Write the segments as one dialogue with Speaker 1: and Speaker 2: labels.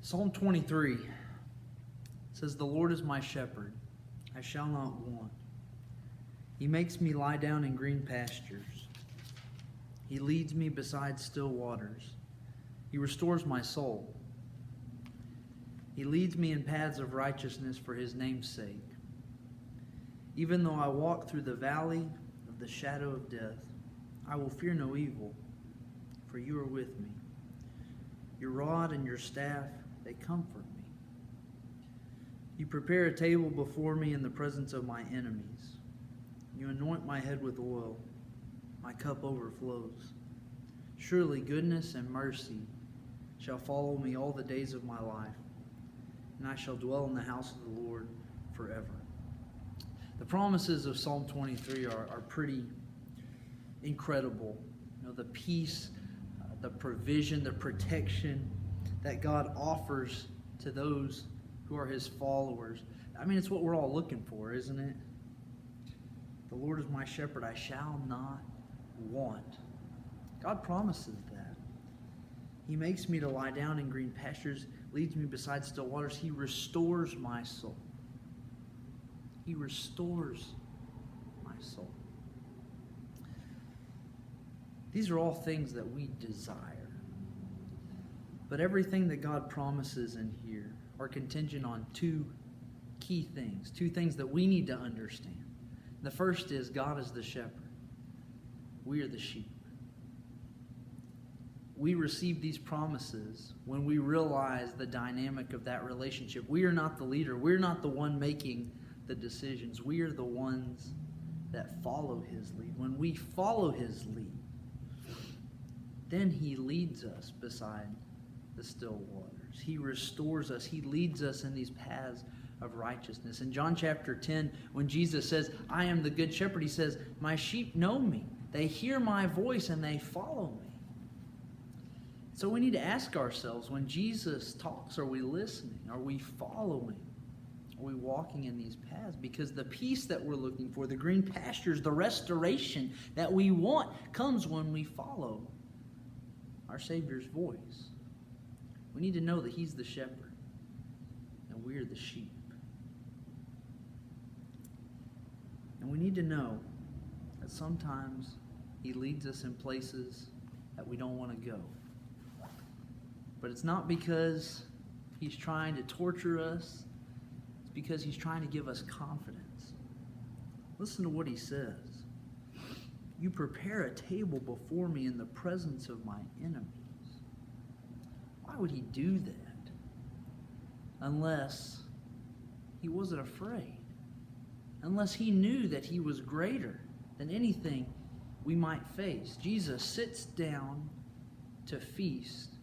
Speaker 1: Psalm 23 says, "The Lord is my shepherd, I shall not want. He makes me lie down in green pastures. He leads me beside still waters. He restores my soul. He leads me in paths of righteousness for his name's sake. Even though I walk through the valley of the shadow of death, I will fear no evil, for you are with me. Your rod and your staff, they comfort me. You prepare a table before me in the presence of my enemies. You anoint my head with oil. My cup overflows. Surely goodness and mercy shall follow me all the days of my life, and I shall dwell in the house of the Lord forever." The promises of Psalm 23 are pretty incredible. The peace, the provision, the protection that God offers to those who are his followers. I mean, it's what we're all looking for, isn't it? The Lord is my shepherd, I shall not want. God promises that. He makes me to lie down in green pastures, leads me beside still waters. He restores my soul. He restores my soul. These are all things that we desire. But everything that God promises in here are contingent on two key things, two things that we need to understand. The first is God is the shepherd. We are the sheep. We receive these promises when we realize the dynamic of that relationship. We are not the leader. We're not the one making the decisions. We are the ones that follow his lead. When we follow his lead, then he leads us beside the still waters. He restores us. He leads us in these paths of righteousness. In John chapter 10, when Jesus says, "I am the good shepherd," he says, "My sheep know me. They hear my voice and they follow me." So we need to ask ourselves, when Jesus talks, are we listening? Are we following? Are we walking in these paths? Because the peace that we're looking for, the green pastures, the restoration that we want, comes when we follow our Savior's voice. We need to know that he's the shepherd and we're the sheep. And we need to know that sometimes he leads us in places that we don't want to go. But it's not because he's trying to torture us. It's because he's trying to give us confidence. Listen to what he says. "You prepare a table before me in the presence of my enemies." Why would he do that? Unless he wasn't afraid. Unless he knew that he was greater than anything we might face. Jesus sits down to feast,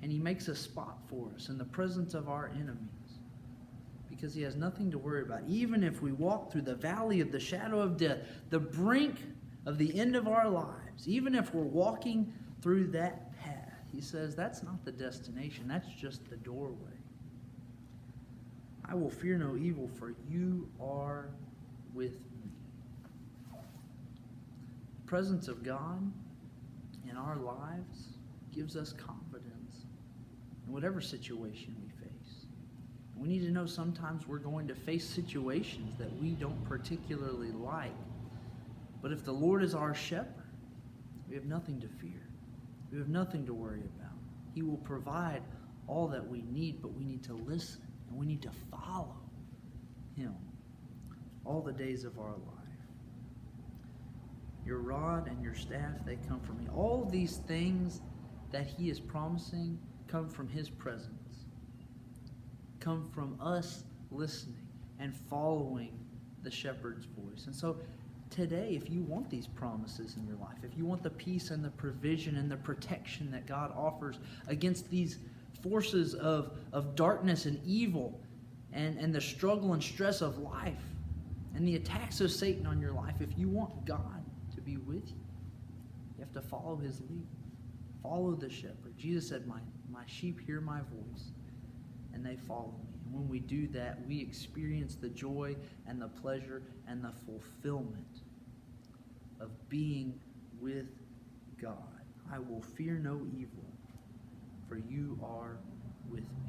Speaker 1: and he makes a spot for us in the presence of our enemies, because he has nothing to worry about. Even if we walk through the valley of the shadow of death, the brink of the end of our lives, even if we're walking through that path, he says that's not the destination, that's just the doorway. "I will fear no evil, for you are with me." The presence of God in our lives gives us confidence in whatever situation we face. We need to know sometimes we're going to face situations that we don't particularly like. But if the Lord is our shepherd, we have nothing to fear. We have nothing to worry about. He will provide all that we need, but we need to listen and we need to follow him all the days of our life. "Your rod and your staff, they comfort me." All these things that he is promising come from his presence, come from us listening and following the shepherd's voice. And so today, if you want these promises in your life, if you want the peace and the provision and the protection that God offers against these forces of darkness and evil and the struggle and stress of life and the attacks of Satan on your life, if you want God to be with you, you have to follow his lead. Follow the shepherd. Jesus said, my sheep hear my voice and they follow me. And when we do that, we experience the joy and the pleasure and the fulfillment of being with God. "I will fear no evil, for you are with me."